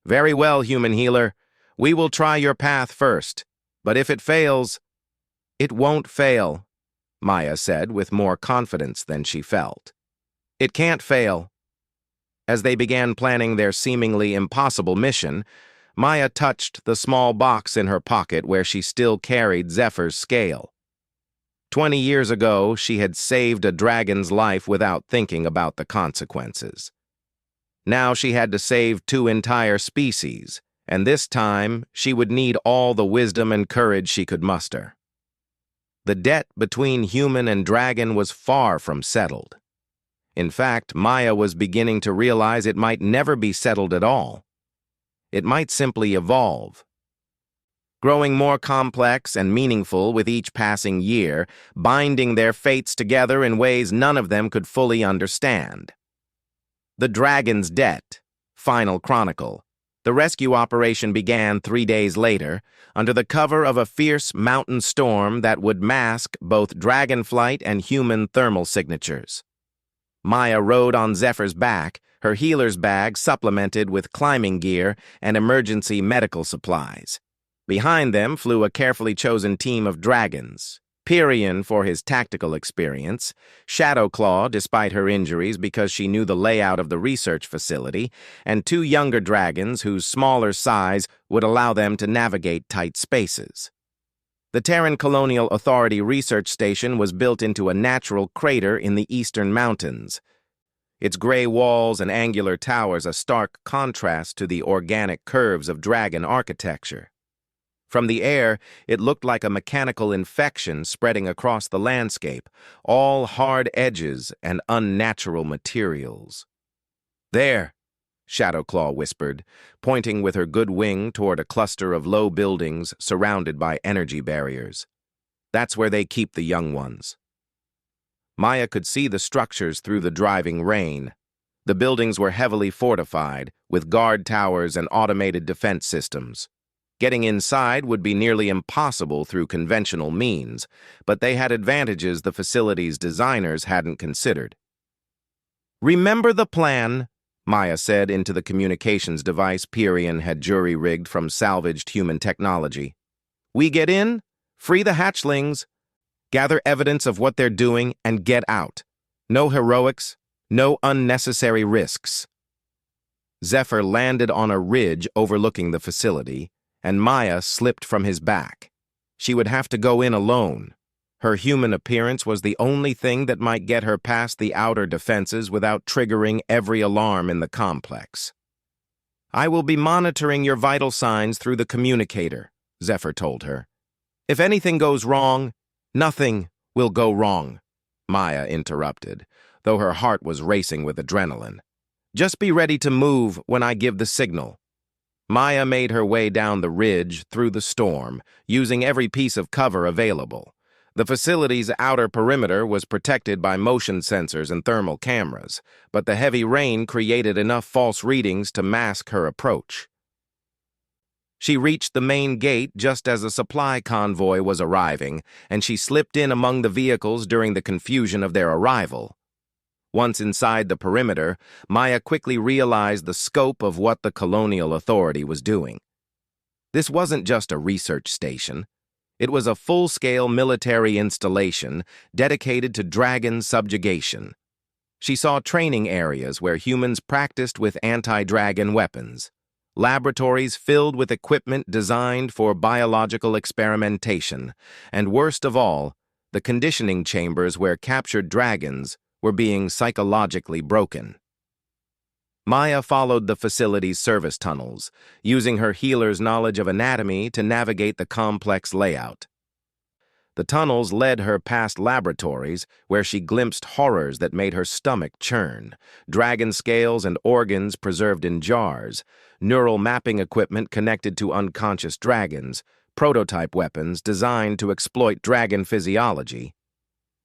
"Very well, human healer. We will try your path first, but if it fails—" "It won't fail," Maya said with more confidence than she felt. "It can't fail." As they began planning their seemingly impossible mission, Maya touched the small box in her pocket where she still carried Zephyr's scale. 20 years ago, she had saved a dragon's life without thinking about the consequences. Now she had to save 2 entire species, and this time she would need all the wisdom and courage she could muster. The debt between human and dragon was far from settled. In fact, Maya was beginning to realize it might never be settled at all. It might simply evolve, growing more complex and meaningful with each passing year, binding their fates together in ways none of them could fully understand. The Dragon's Debt, Final Chronicle. The rescue operation began 3 days later, under the cover of a fierce mountain storm that would mask both dragonflight and human thermal signatures. Maya rode on Zephyr's back, her healer's bag supplemented with climbing gear and emergency medical supplies. Behind them flew a carefully chosen team of dragons. Pyrion for his tactical experience, Shadowclaw despite her injuries because she knew the layout of the research facility, and 2 younger dragons whose smaller size would allow them to navigate tight spaces. The Terran Colonial Authority research station was built into a natural crater in the eastern mountains, its gray walls and angular towers a stark contrast to the organic curves of dragon architecture. From the air, it looked like a mechanical infection spreading across the landscape, all hard edges and unnatural materials. "There," Shadowclaw whispered, pointing with her good wing toward a cluster of low buildings surrounded by energy barriers. "That's where they keep the young ones." Maya could see the structures through the driving rain. The buildings were heavily fortified, with guard towers and automated defense systems. Getting inside would be nearly impossible through conventional means, but they had advantages the facility's designers hadn't considered. "Remember the plan," Maya said into the communications device Pyrian had jury-rigged from salvaged human technology. "We get in, free the hatchlings, gather evidence of what they're doing, and get out. No heroics, no unnecessary risks." Zephyr landed on a ridge overlooking the facility, and Maya slipped from his back. She would have to go in alone. Her human appearance was the only thing that might get her past the outer defenses without triggering every alarm in the complex. "I will be monitoring your vital signs through the communicator," Zephyr told her. "If anything goes wrong, nothing will go wrong," Maya interrupted, though her heart was racing with adrenaline. "Just be ready to move when I give the signal." Maya made her way down the ridge through the storm, using every piece of cover available. The facility's outer perimeter was protected by motion sensors and thermal cameras, but the heavy rain created enough false readings to mask her approach. She reached the main gate just as a supply convoy was arriving, and she slipped in among the vehicles during the confusion of their arrival. Once inside the perimeter, Maya quickly realized the scope of what the Colonial Authority was doing. This wasn't just a research station. It was a full-scale military installation dedicated to dragon subjugation. She saw training areas where humans practiced with anti-dragon weapons, laboratories filled with equipment designed for biological experimentation, and worst of all, the conditioning chambers where captured dragons were being psychologically broken. Maya followed the facility's service tunnels, using her healer's knowledge of anatomy to navigate the complex layout. The tunnels led her past laboratories where she glimpsed horrors that made her stomach churn: dragon scales and organs preserved in jars, neural mapping equipment connected to unconscious dragons, prototype weapons designed to exploit dragon physiology.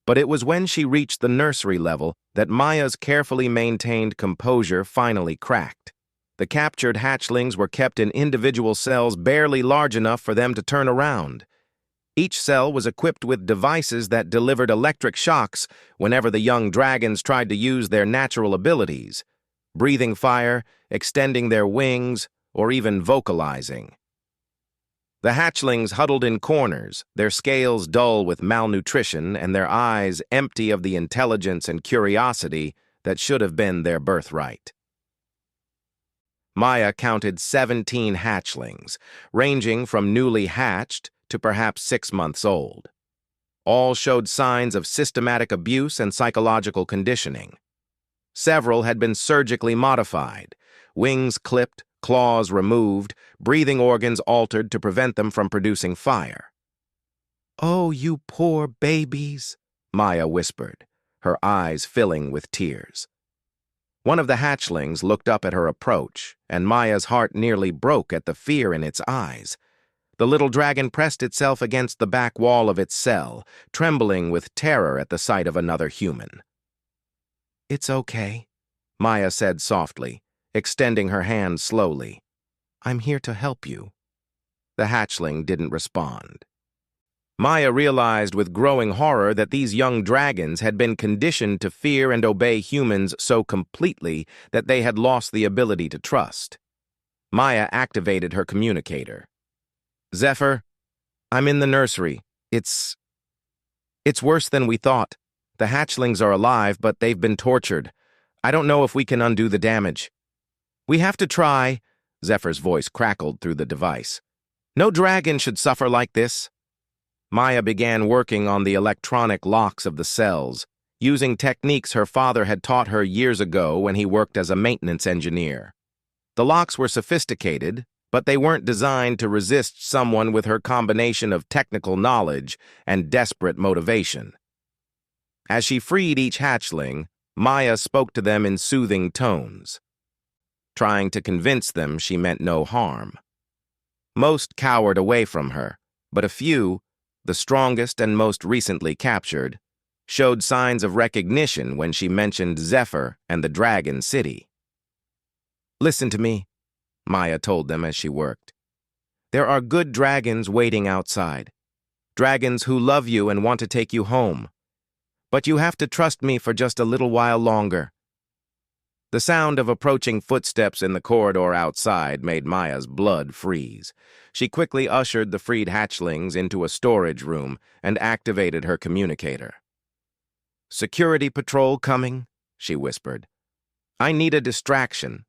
But it was when she reached the nursery level that Maya's carefully maintained composure finally cracked. The captured hatchlings were kept in individual cells barely large enough for them to turn around. Each cell was equipped with devices that delivered electric shocks whenever the young dragons tried to use their natural abilities, breathing fire, extending their wings, or even vocalizing. The hatchlings huddled in corners, their scales dull with malnutrition and their eyes empty of the intelligence and curiosity that should have been their birthright. Maya counted 17 hatchlings, ranging from newly hatched to perhaps 6 months old. All showed signs of systematic abuse and psychological conditioning. Several had been surgically modified, wings clipped, claws removed, breathing organs altered to prevent them from producing fire. "Oh, you poor babies," Maya whispered, her eyes filling with tears. One of the hatchlings looked up at her approach, and Maya's heart nearly broke at the fear in its eyes. The little dragon pressed itself against the back wall of its cell, trembling with terror at the sight of another human. "It's okay," Maya said softly, extending her hand slowly. "I'm here to help you." The hatchling didn't respond. Maya realized with growing horror that these young dragons had been conditioned to fear and obey humans so completely that they had lost the ability to trust. Maya activated her communicator. "Zephyr, I'm in the nursery. It's worse than we thought. The hatchlings are alive, but they've been tortured. I don't know if we can undo the damage." "We have to try," Zephyr's voice crackled through the device. "No dragon should suffer like this." Maya began working on the electronic locks of the cells, using techniques her father had taught her years ago when he worked as a maintenance engineer. The locks were sophisticated, but they weren't designed to resist someone with her combination of technical knowledge and desperate motivation. As she freed each hatchling, Maya spoke to them in soothing tones, trying to convince them she meant no harm. Most cowered away from her, but a few, the strongest and most recently captured, showed signs of recognition when she mentioned Zephyr and the Dragon City. "Listen to me," Maya told them as she worked. "There are good dragons waiting outside, dragons who love you and want to take you home. But you have to trust me for just a little while longer." The sound of approaching footsteps in the corridor outside made Maya's blood freeze. She quickly ushered the freed hatchlings into a storage room and activated her communicator. "Security patrol coming?" she whispered. "I need a distraction."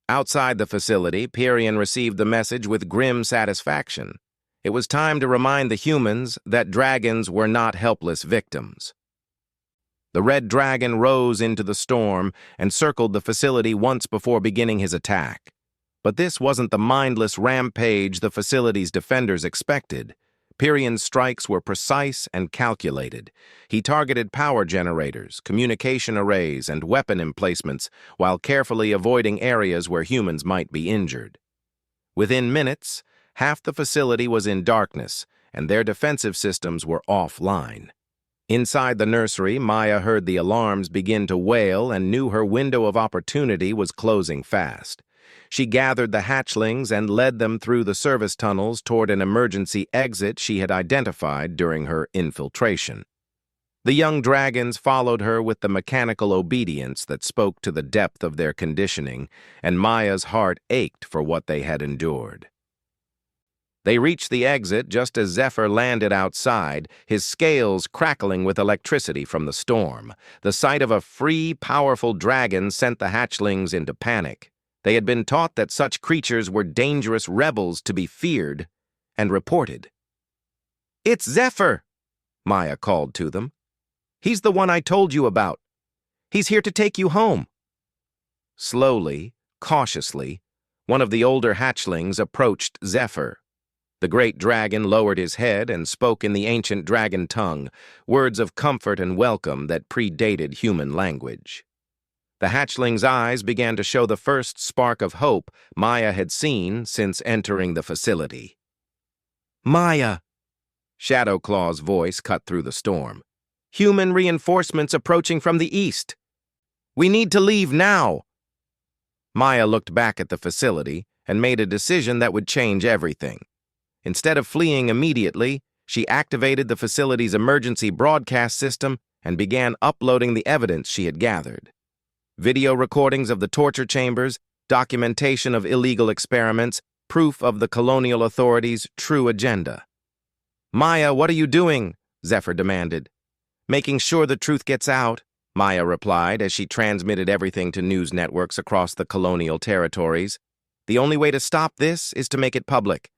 Outside the facility, Pyrian received the message with grim satisfaction. It was time to remind the humans that dragons were not helpless victims. The red dragon rose into the storm and circled the facility once before beginning his attack. But this wasn't the mindless rampage the facility's defenders expected. Pyrian's strikes were precise and calculated. He targeted power generators, communication arrays, and weapon emplacements while carefully avoiding areas where humans might be injured. Within minutes, half the facility was in darkness, and their defensive systems were offline. Inside the nursery, Maya heard the alarms begin to wail and knew her window of opportunity was closing fast. She gathered the hatchlings and led them through the service tunnels toward an emergency exit she had identified during her infiltration. The young dragons followed her with the mechanical obedience that spoke to the depth of their conditioning, and Maya's heart ached for what they had endured. They reached the exit just as Zephyr landed outside, his scales crackling with electricity from the storm. The sight of a free, powerful dragon sent the hatchlings into panic. They had been taught that such creatures were dangerous rebels to be feared and reported. "It's Zephyr," Maya called to them. "He's the one I told you about. He's here to take you home." Slowly, cautiously, one of the older hatchlings approached Zephyr. The great dragon lowered his head and spoke in the ancient dragon tongue, words of comfort and welcome that predated human language. The hatchling's eyes began to show the first spark of hope Maya had seen since entering the facility. "Maya," Shadowclaw's voice cut through the storm. "Human reinforcements approaching from the east. We need to leave now." Maya looked back at the facility and made a decision that would change everything. Instead of fleeing immediately, she activated the facility's emergency broadcast system and began uploading the evidence she had gathered. Video recordings of the torture chambers, documentation of illegal experiments, proof of the colonial authorities' true agenda. "Maya, what are you doing?" Zephyr demanded. "Making sure the truth gets out," Maya replied as she transmitted everything to news networks across the colonial territories. "The only way to stop this is to make it public."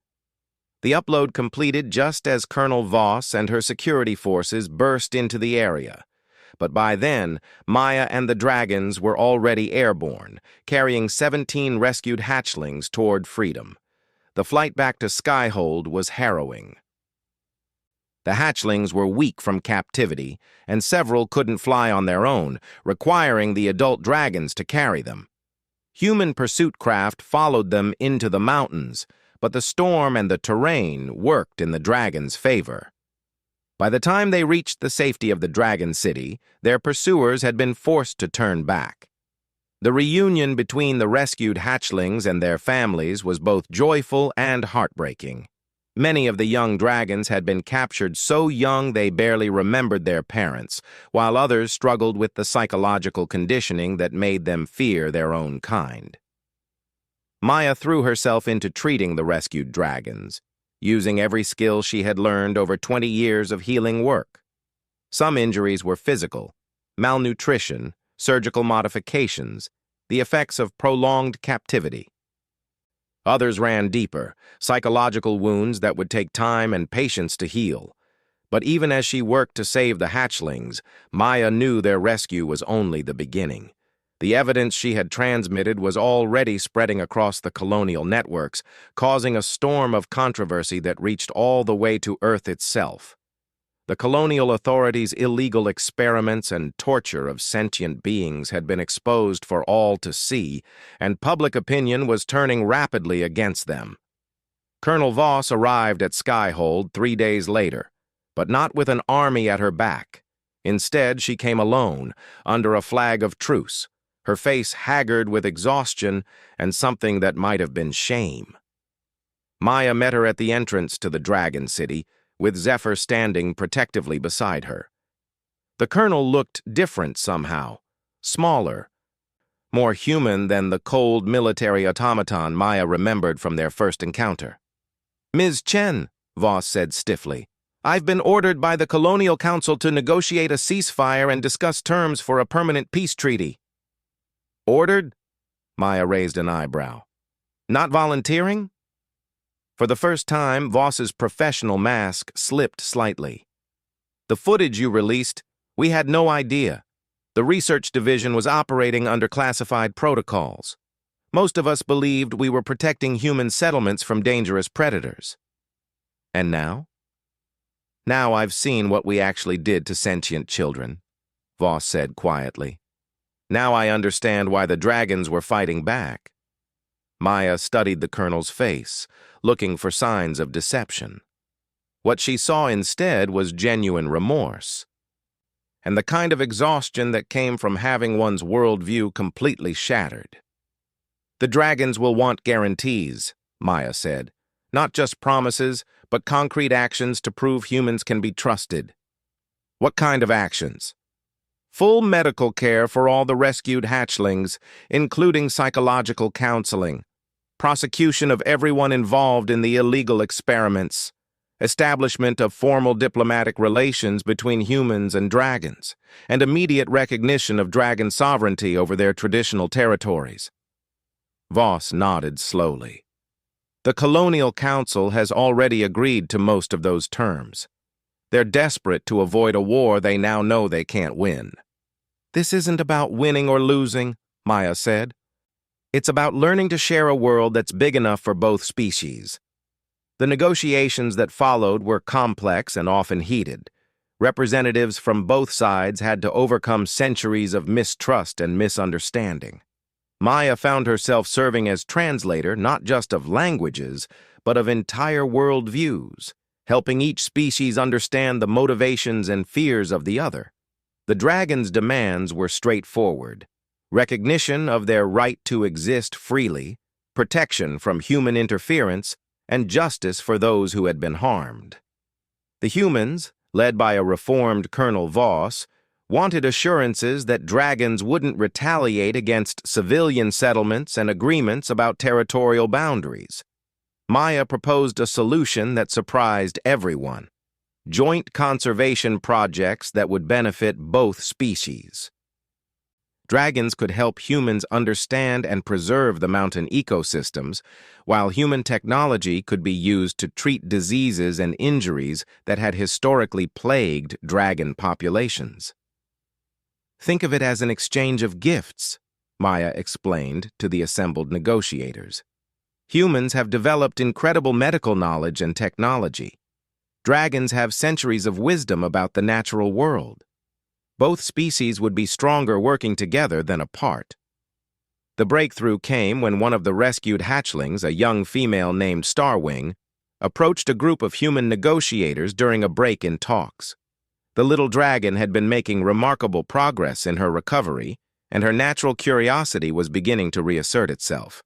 The upload completed just as Colonel Voss and her security forces burst into the area. But by then, Maya and the dragons were already airborne, carrying 17 rescued hatchlings toward freedom. The flight back to Skyhold was harrowing. The hatchlings were weak from captivity, and several couldn't fly on their own, requiring the adult dragons to carry them. Human pursuit craft followed them into the mountains, but the storm and the terrain worked in the dragons' favor. By the time they reached the safety of the Dragon City, their pursuers had been forced to turn back. The reunion between the rescued hatchlings and their families was both joyful and heartbreaking. Many of the young dragons had been captured so young they barely remembered their parents, while others struggled with the psychological conditioning that made them fear their own kind. Maya threw herself into treating the rescued dragons, using every skill she had learned over 20 years of healing work. Some injuries were physical, malnutrition, surgical modifications, the effects of prolonged captivity. Others ran deeper, psychological wounds that would take time and patience to heal. But even as she worked to save the hatchlings, Maya knew their rescue was only the beginning. The evidence she had transmitted was already spreading across the colonial networks, causing a storm of controversy that reached all the way to Earth itself. The colonial authorities' illegal experiments and torture of sentient beings had been exposed for all to see, and public opinion was turning rapidly against them. Colonel Voss arrived at Skyhold 3 days later, but not with an army at her back. Instead, she came alone, under a flag of truce, her face haggard with exhaustion and something that might have been shame. Maya met her at the entrance to the Dragon City, with Zephyr standing protectively beside her. The colonel looked different somehow, smaller, more human than the cold military automaton Maya remembered from their first encounter. "Ms. Chen," Voss said stiffly, "I've been ordered by the Colonial Council to negotiate a ceasefire and discuss terms for a permanent peace treaty." "Ordered?" Maya raised an eyebrow. "Not volunteering?" For the first time, Voss's professional mask slipped slightly. "The footage you released, we had no idea. The research division was operating under classified protocols. Most of us believed we were protecting human settlements from dangerous predators." "And now?" "Now I've seen what we actually did to sentient children," Voss said quietly. "Now I understand why the dragons were fighting back." Maya studied the colonel's face, looking for signs of deception. What she saw instead was genuine remorse, and the kind of exhaustion that came from having one's worldview completely shattered. "The dragons will want guarantees," Maya said. "Not just promises, but concrete actions to prove humans can be trusted." "What kind of actions?" "Full medical care for all the rescued hatchlings, including psychological counseling. Prosecution of everyone involved in the illegal experiments. Establishment of formal diplomatic relations between humans and dragons, and immediate recognition of dragon sovereignty over their traditional territories." Voss nodded slowly. "The Colonial Council has already agreed to most of those terms. They're desperate to avoid a war they now know they can't win." "This isn't about winning or losing," Maya said. "It's about learning to share a world that's big enough for both species." The negotiations that followed were complex and often heated. Representatives from both sides had to overcome centuries of mistrust and misunderstanding. Maya found herself serving as translator not just of languages, but of entire worldviews, helping each species understand the motivations and fears of the other. The dragons' demands were straightforward: recognition of their right to exist freely, protection from human interference, and justice for those who had been harmed. The humans, led by a reformed Colonel Voss, wanted assurances that dragons wouldn't retaliate against civilian settlements and agreements about territorial boundaries. Maya proposed a solution that surprised everyone: joint conservation projects that would benefit both species. Dragons could help humans understand and preserve the mountain ecosystems, while human technology could be used to treat diseases and injuries that had historically plagued dragon populations. "Think of it as an exchange of gifts," Maya explained to the assembled negotiators. "Humans have developed incredible medical knowledge and technology. Dragons have centuries of wisdom about the natural world. Both species would be stronger working together than apart." The breakthrough came when one of the rescued hatchlings, a young female named Starwing, approached a group of human negotiators during a break in talks. The little dragon had been making remarkable progress in her recovery, and her natural curiosity was beginning to reassert itself.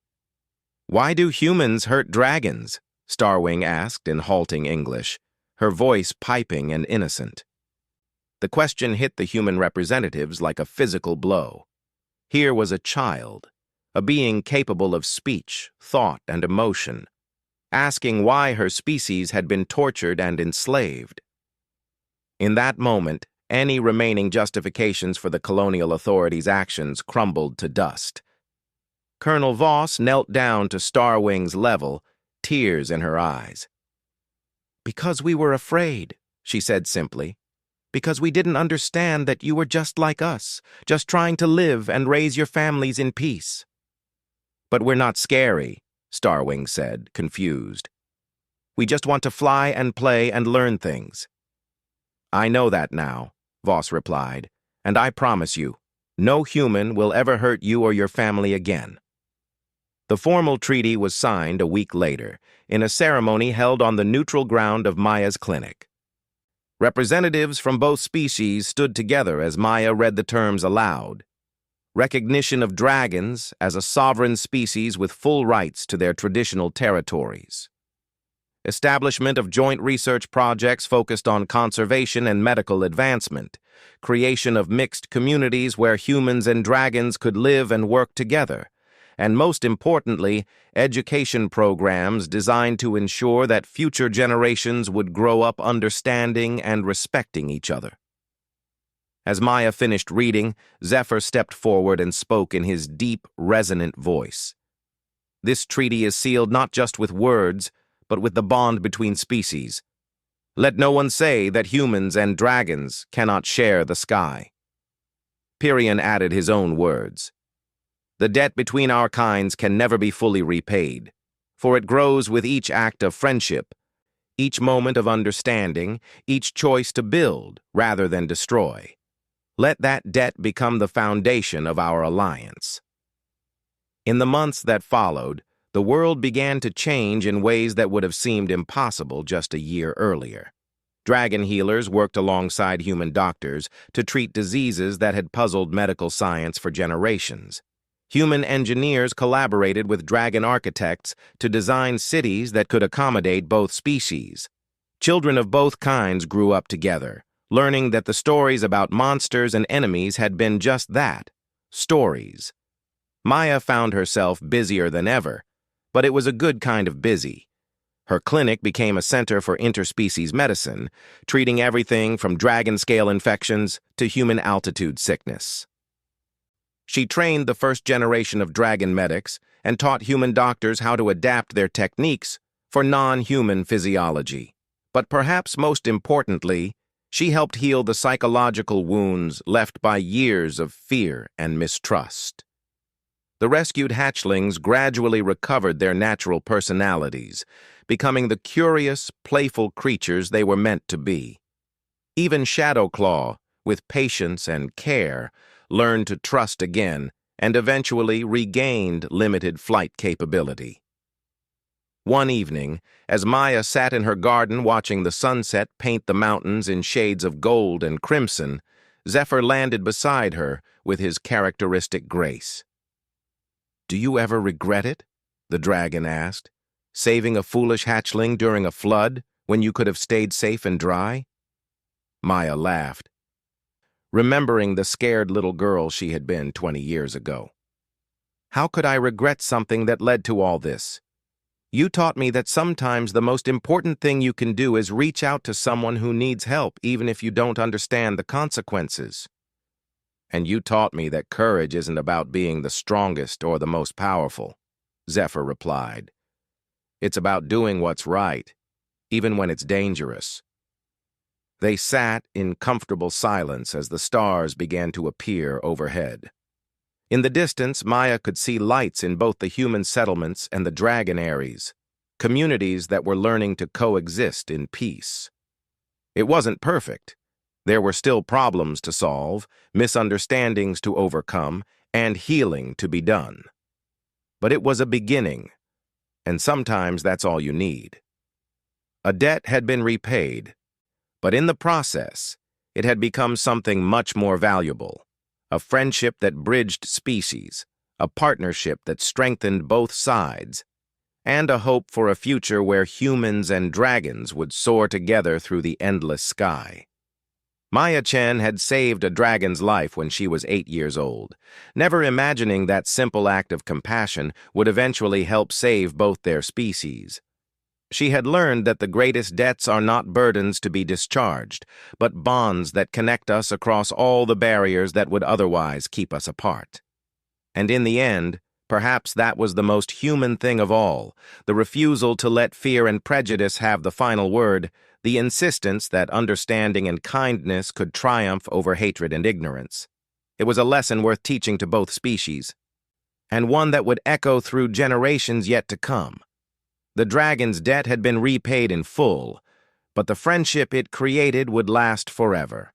"Why do humans hurt dragons?" Starwing asked in halting English, her voice piping and innocent. The question hit the human representatives like a physical blow. Here was a child, a being capable of speech, thought, and emotion, asking why her species had been tortured and enslaved. In that moment, any remaining justifications for the colonial authorities' actions crumbled to dust. Colonel Voss knelt down to Starwing's level, tears in her eyes. "Because we were afraid," she said simply. "Because we didn't understand that you were just like us, just trying to live and raise your families in peace." "But we're not scary," Starwing said, confused. "We just want to fly and play and learn things." "I know that now," Voss replied, "and I promise you, no human will ever hurt you or your family again." The formal treaty was signed a week later, in a ceremony held on the neutral ground of Maya's clinic. Representatives from both species stood together as Maya read the terms aloud. Recognition of dragons as a sovereign species with full rights to their traditional territories. Establishment of joint research projects focused on conservation and medical advancement, creation of mixed communities where humans and dragons could live and work together, and most importantly, education programs designed to ensure that future generations would grow up understanding and respecting each other. As Maya finished reading, Zephyr stepped forward and spoke in his deep, resonant voice. This treaty is sealed not just with words, but with the bond between species. Let no one say that humans and dragons cannot share the sky. Pirian added his own words. The debt between our kinds can never be fully repaid, for it grows with each act of friendship, each moment of understanding, each choice to build rather than destroy. Let that debt become the foundation of our alliance. In the months that followed, the world began to change in ways that would have seemed impossible just a year earlier. Dragon healers worked alongside human doctors to treat diseases that had puzzled medical science for generations. Human engineers collaborated with dragon architects to design cities that could accommodate both species. Children of both kinds grew up together, learning that the stories about monsters and enemies had been just that, stories. Maya found herself busier than ever, but it was a good kind of busy. Her clinic became a center for interspecies medicine, treating everything from dragon-scale infections to human-altitude sickness. She trained the first generation of dragon medics and taught human doctors how to adapt their techniques for non-human physiology. But perhaps most importantly, she helped heal the psychological wounds left by years of fear and mistrust. The rescued hatchlings gradually recovered their natural personalities, becoming the curious, playful creatures they were meant to be. Even Shadowclaw, with patience and care, learned to trust again and eventually regained limited flight capability. One evening, as Maya sat in her garden watching the sunset paint the mountains in shades of gold and crimson, Zephyr landed beside her with his characteristic grace. "Do you ever regret it?" the dragon asked. "Saving a foolish hatchling during a flood when you could have stayed safe and dry?" Maya laughed, remembering the scared little girl she had been 20 years ago. "How could I regret something that led to all this? You taught me that sometimes the most important thing you can do is reach out to someone who needs help, even if you don't understand the consequences. And you taught me that courage isn't about being the strongest or the most powerful," Zephyr replied. "It's about doing what's right, even when it's dangerous." They sat in comfortable silence as the stars began to appear overhead. In the distance, Maya could see lights in both the human settlements and the dragon aeries, communities that were learning to coexist in peace. It wasn't perfect. There were still problems to solve, misunderstandings to overcome, and healing to be done. But it was a beginning, and sometimes that's all you need. A debt had been repaid, but in the process, it had become something much more valuable. A friendship that bridged species, a partnership that strengthened both sides, and a hope for a future where humans and dragons would soar together through the endless sky. Maya Chen had saved a dragon's life when she was 8 years old, never imagining that simple act of compassion would eventually help save both their species. She had learned that the greatest debts are not burdens to be discharged, but bonds that connect us across all the barriers that would otherwise keep us apart. And in the end, perhaps that was the most human thing of all, the refusal to let fear and prejudice have the final word, the insistence that understanding and kindness could triumph over hatred and ignorance. It was a lesson worth teaching to both species, and one that would echo through generations yet to come. The dragon's debt had been repaid in full, but the friendship it created would last forever.